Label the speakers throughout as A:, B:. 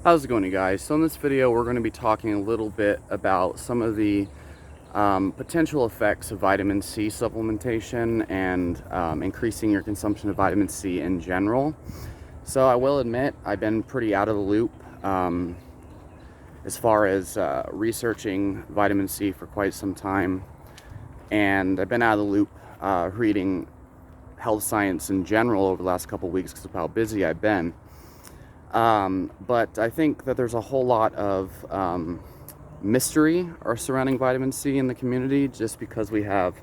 A: How's it going, you guys? So in this video we're going to be talking a little bit about some of the potential effects of vitamin C supplementation and increasing your consumption of vitamin C in general. So I will admit I've been pretty out of the loop as far as researching vitamin C for quite some time, and I've been out of the loop reading health science in general over the last couple of weeks because of how busy I've been. But I think that there's a whole lot of mystery surrounding vitamin C in the community, just because we have,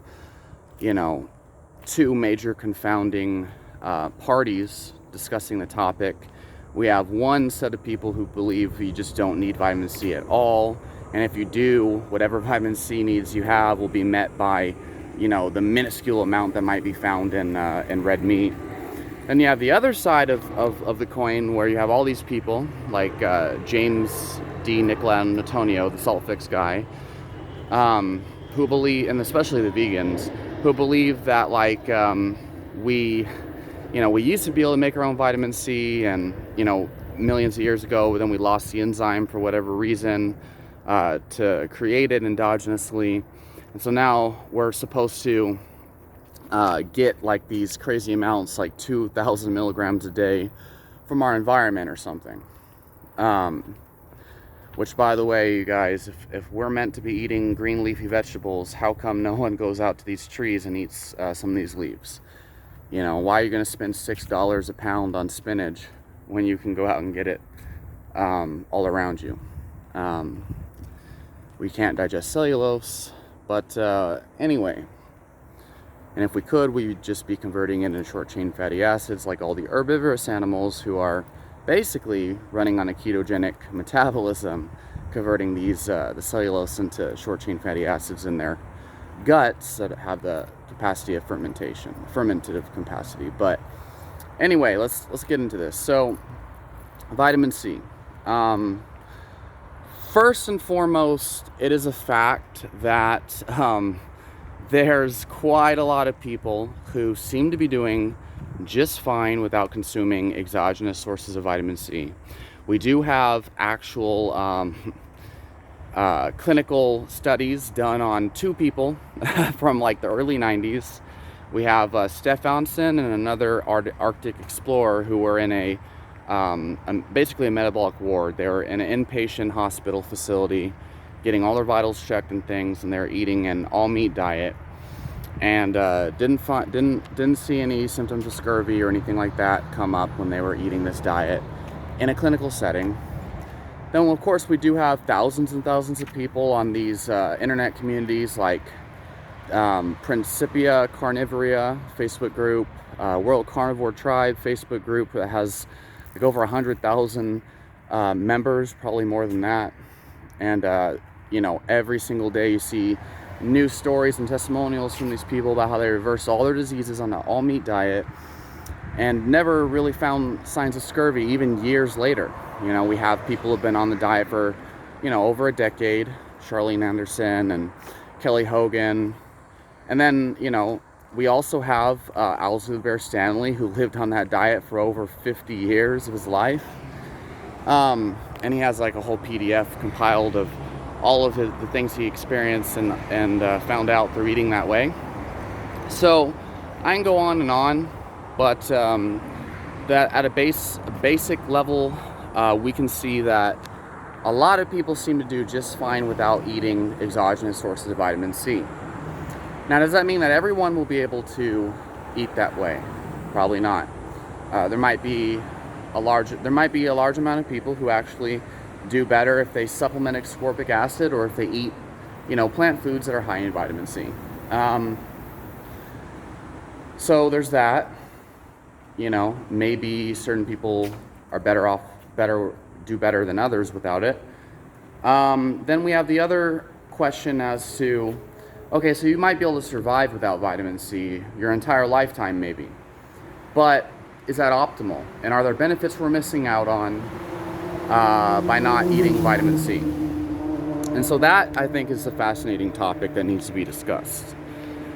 A: two major confounding parties discussing the topic. We have one set of people who believe you just don't need vitamin C at all, and if you do, whatever vitamin C needs you have will be met by, the minuscule amount that might be found in red meat. Then you have the other side of the coin, where you have all these people like James D. Nicolantonio, the SaltFix guy, who believe, and especially the vegans, who believe that we used to be able to make our own vitamin C, and millions of years ago, then we lost the enzyme for whatever reason to create it endogenously, and so now we're supposed to get like these crazy amounts, like 2,000 milligrams a day from our environment or something. Which, by the way, you guys, if we're meant to be eating green leafy vegetables, how come no one goes out to these trees and eats some of these leaves? Why are you going to spend $6 a pound on spinach when you can go out and get it all around you? We can't digest cellulose, but anyway. And if we could, we'd just be converting it into short-chain fatty acids like all the herbivorous animals who are basically running on a ketogenic metabolism, converting these the cellulose into short-chain fatty acids in their guts that have the capacity of fermentative capacity. But anyway, let's get into this. So, vitamin C. First and foremost, it is a fact that there's quite a lot of people who seem to be doing just fine without consuming exogenous sources of vitamin C. We do have actual clinical studies done on two people from like the early 90s. We have Stefansson and another Arctic explorer who were in basically a metabolic ward. They were in an inpatient hospital facility getting all their vitals checked and things, and they were eating an all-meat diet, and didn't see any symptoms of scurvy or anything like that come up when they were eating this diet in a clinical setting. Then, of course, we do have thousands and thousands of people on these internet communities like Principia Carnivoria Facebook group, World Carnivore Tribe Facebook group that has like over 100,000 members, probably more than that. And every single day you see news stories and testimonials from these people about how they reversed all their diseases on an all-meat diet and never really found signs of scurvy even years later. We have people who have been on the diet for over a decade, Charlene Anderson and Kelly Hogan. And then we also have Alasdair Bear Stanley, who lived on that diet for over 50 years of his life. And he has like a whole PDF compiled of all of the things he experienced and found out through eating that way. So I can go on and on, but that at a basic level, we can see that a lot of people seem to do just fine without eating exogenous sources of vitamin C. Now, does that mean that everyone will be able to eat that way? Probably not. There might be a large amount of people who actually do better if they supplement ascorbic acid, or if they eat, plant foods that are high in vitamin C. So there's that. Maybe certain people are do better than others without it. Then we have the other question as to, okay, so you might be able to survive without vitamin C your entire lifetime, maybe. But is that optimal? And are there benefits we're missing out on by not eating vitamin C? And so that, I think, is a fascinating topic that needs to be discussed.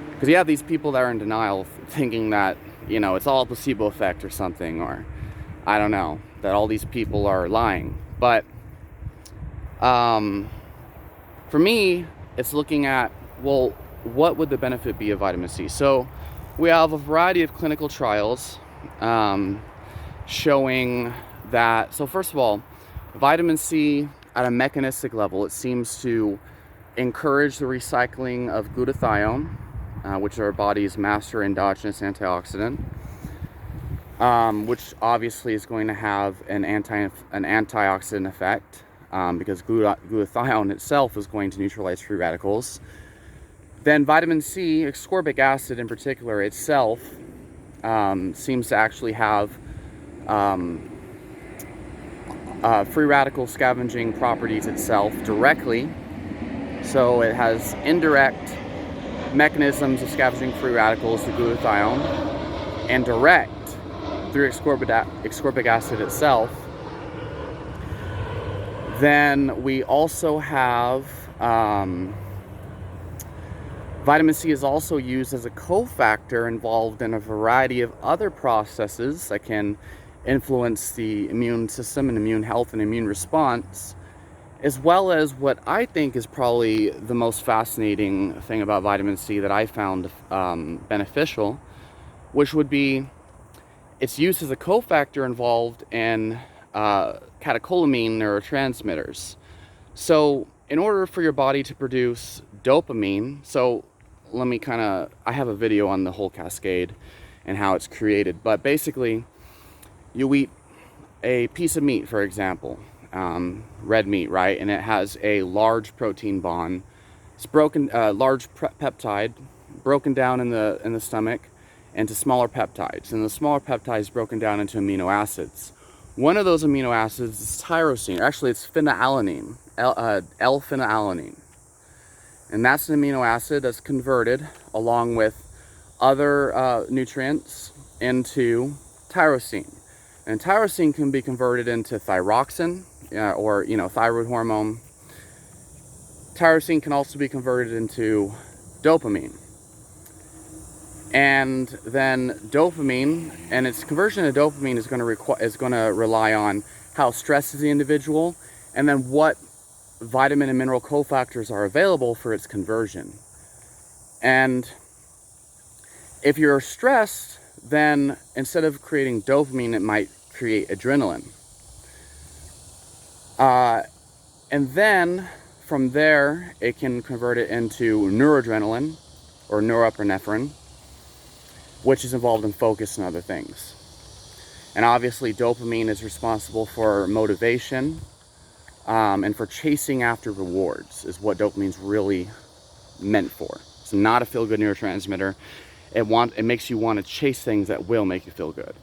A: Because you have these people that are in denial, thinking that, it's all a placebo effect or something, or I don't know, that all these people are lying. But for me, it's looking at, well, what would the benefit be of vitamin C? So we have a variety of clinical trials showing that, so first of all, vitamin C at a mechanistic level, it seems to encourage the recycling of glutathione, which is our body's master endogenous antioxidant, which obviously is going to have an antioxidant effect, because glutathione itself is going to neutralize free radicals. Then vitamin C, ascorbic acid in particular itself, seems to actually have free radical scavenging properties itself directly. So it has indirect mechanisms of scavenging free radicals, the glutathione, and direct through ascorbic acid itself. Then we also have vitamin C is also used as a cofactor involved in a variety of other processes that can influence the immune system and immune health and immune response, as well as what I think is probably the most fascinating thing about vitamin C that I found beneficial, which would be its use as a cofactor involved in catecholamine neurotransmitters. So in order for your body to produce dopamine, so I have a video on the whole cascade and how it's created, but basically you eat a piece of meat, for example, red meat, right? And it has a large protein bond. It's broken, large peptide broken down in the stomach into smaller peptides, and the smaller peptides broken down into amino acids. One of those amino acids is tyrosine. Actually, it's phenylalanine, L-phenylalanine. And that's an amino acid that's converted along with other nutrients into tyrosine. And tyrosine can be converted into thyroxine, or thyroid hormone. Tyrosine can also be converted into dopamine. And then dopamine, and its conversion to dopamine is going to rely on how stressed is the individual, and then what vitamin and mineral cofactors are available for its conversion. And if you're stressed, then instead of creating dopamine, it might create adrenaline. And then from there, it can convert it into noradrenaline or norepinephrine, which is involved in focus and other things. And obviously dopamine is responsible for motivation, and for chasing after rewards is what dopamine's really meant for. It's not a feel-good neurotransmitter. It makes you want to chase things that will make you feel good.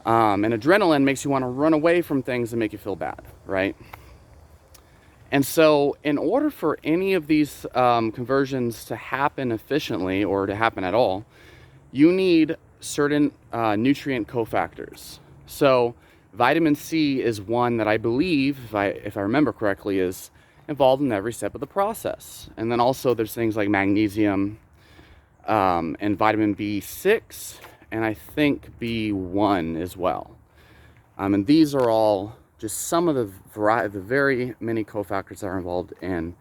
A: And adrenaline makes you want to run away from things that make you feel bad, right? And so in order for any of these conversions to happen efficiently or to happen at all, you need certain nutrient cofactors. So vitamin C is one that I believe, if I remember correctly, is involved in every step of the process. And then also there's things like magnesium and vitamin B6, and I think B1 as well. And these are all just some of the very many cofactors that are involved in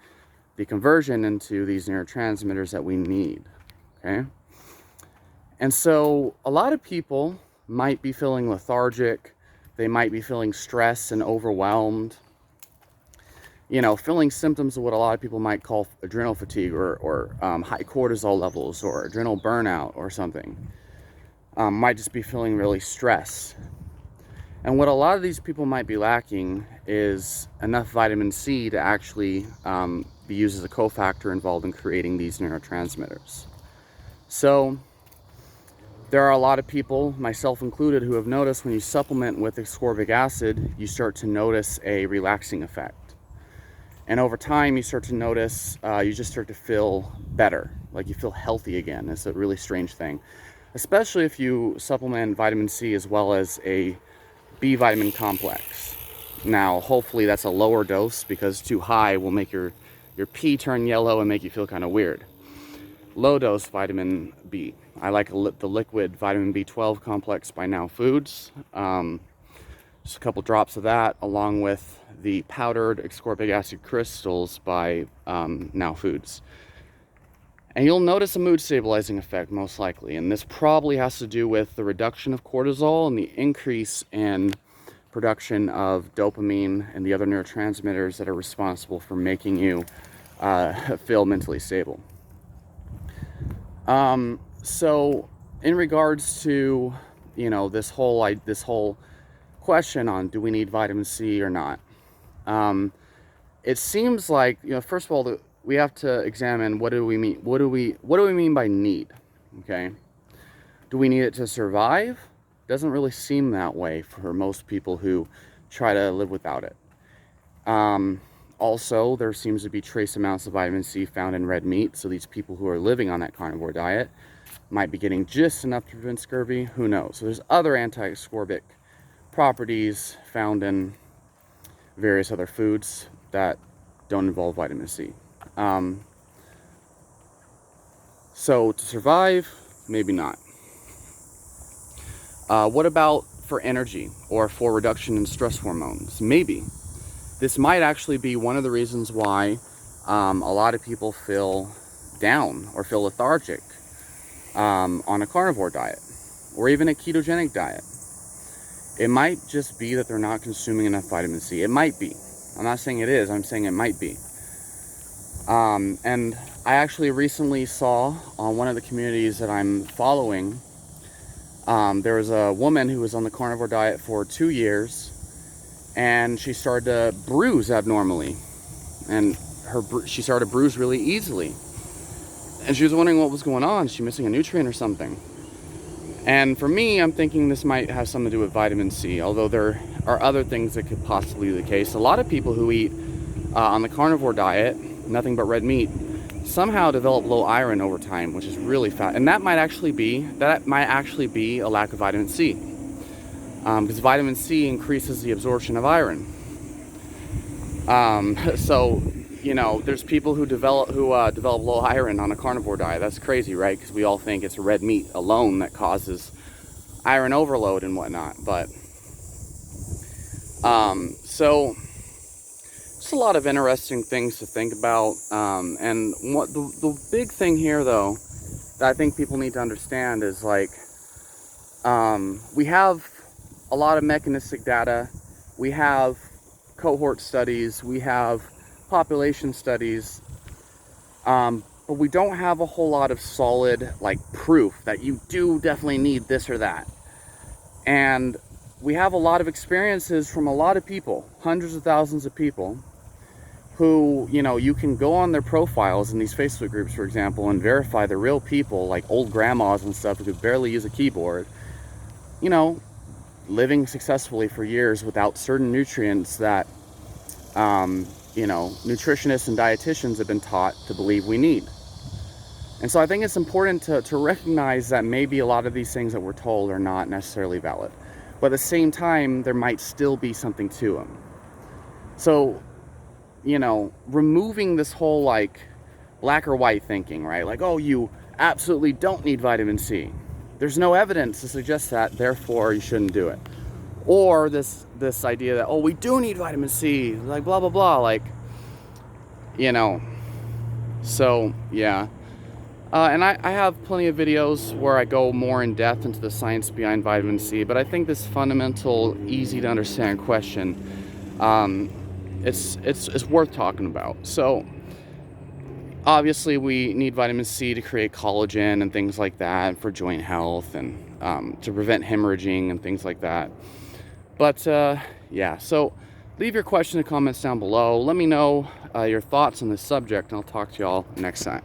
A: the conversion into these neurotransmitters that we need, okay? And so a lot of people might be feeling lethargic. They might be feeling stressed and overwhelmed. Feeling symptoms of what a lot of people might call adrenal fatigue or high cortisol levels or adrenal burnout or something. Might just be feeling really stressed. And what a lot of these people might be lacking is enough vitamin C to actually be used as a cofactor involved in creating these neurotransmitters. So there are a lot of people, myself included, who have noticed when you supplement with ascorbic acid, you start to notice a relaxing effect. And over time, you start to notice, you just start to feel better, like you feel healthy again. It's a really strange thing, especially if you supplement vitamin C as well as a B vitamin complex. Now, hopefully that's a lower dose, because too high will make your pee turn yellow and make you feel kind of weird. Low dose vitamin B. I like the liquid vitamin B12 complex by Now Foods. Just a couple drops of that, along with the powdered ascorbic acid crystals by Now Foods. And you'll notice a mood stabilizing effect, most likely. And this probably has to do with the reduction of cortisol and the increase in production of dopamine and the other neurotransmitters that are responsible for making you feel mentally stable. So in regards to, this whole question on do we need vitamin C or not, it seems like, first of all, we have to examine what do we mean by need. Okay, do we need it to survive? Doesn't really seem that way for most people who try to live without it. Also, there seems to be trace amounts of vitamin C found in red meat, so these people who are living on that carnivore diet might be getting just enough to prevent scurvy. Who knows? So there's other anti-ascorbic properties found in various other foods that don't involve vitamin C. So to survive, maybe not. What about for energy or for reduction in stress hormones? Maybe. This might actually be one of the reasons why a lot of people feel down or feel lethargic on a carnivore diet or even a ketogenic diet. It might just be that they're not consuming enough vitamin C. It might be. I'm not saying it is, I'm saying it might be. And I actually recently saw on one of the communities that I'm following, there was a woman who was on the carnivore diet for 2 years, and she started to bruise abnormally, and she started to bruise really easily, and she was wondering what was going on. Is she missing a nutrient or something? And for me, I'm thinking this might have something to do with vitamin C, although there are other things that could possibly be the case. A lot of people who eat on the carnivore diet, nothing but red meat, somehow develop low iron over time, which is really fat. And that might actually be a lack of vitamin C, because vitamin C increases the absorption of iron. So there's people who develop low iron on a carnivore diet. That's crazy, right? Because we all think it's red meat alone that causes iron overload and whatnot. But so just a lot of interesting things to think about. And what the big thing here, though, that I think people need to understand is we have a lot of mechanistic data. We have cohort studies. We have population studies, but we don't have a whole lot of solid proof that you do definitely need this or that. And we have a lot of experiences from a lot of people, hundreds of thousands of people, who you can go on their profiles in these Facebook groups, for example, and verify they're real people, like old grandmas and stuff who could barely use a keyboard, living successfully for years without certain nutrients that nutritionists and dietitians have been taught to believe we need. And so I think it's important to recognize that maybe a lot of these things that we're told are not necessarily valid. But at the same time, there might still be something to them. So, removing this whole black or white thinking, right? Oh, you absolutely don't need vitamin C. There's no evidence to suggest that, therefore you shouldn't do it. Or this idea that, oh, we do need vitamin C, blah, blah, blah, So, yeah. And I have plenty of videos where I go more in depth into the science behind vitamin C, but I think this fundamental, easy to understand question, it's worth talking about. So, obviously we need vitamin C to create collagen and things like that for joint health and to prevent hemorrhaging and things like that. But yeah, so leave your question and comments down below. Let me know your thoughts on this subject, and I'll talk to y'all next time.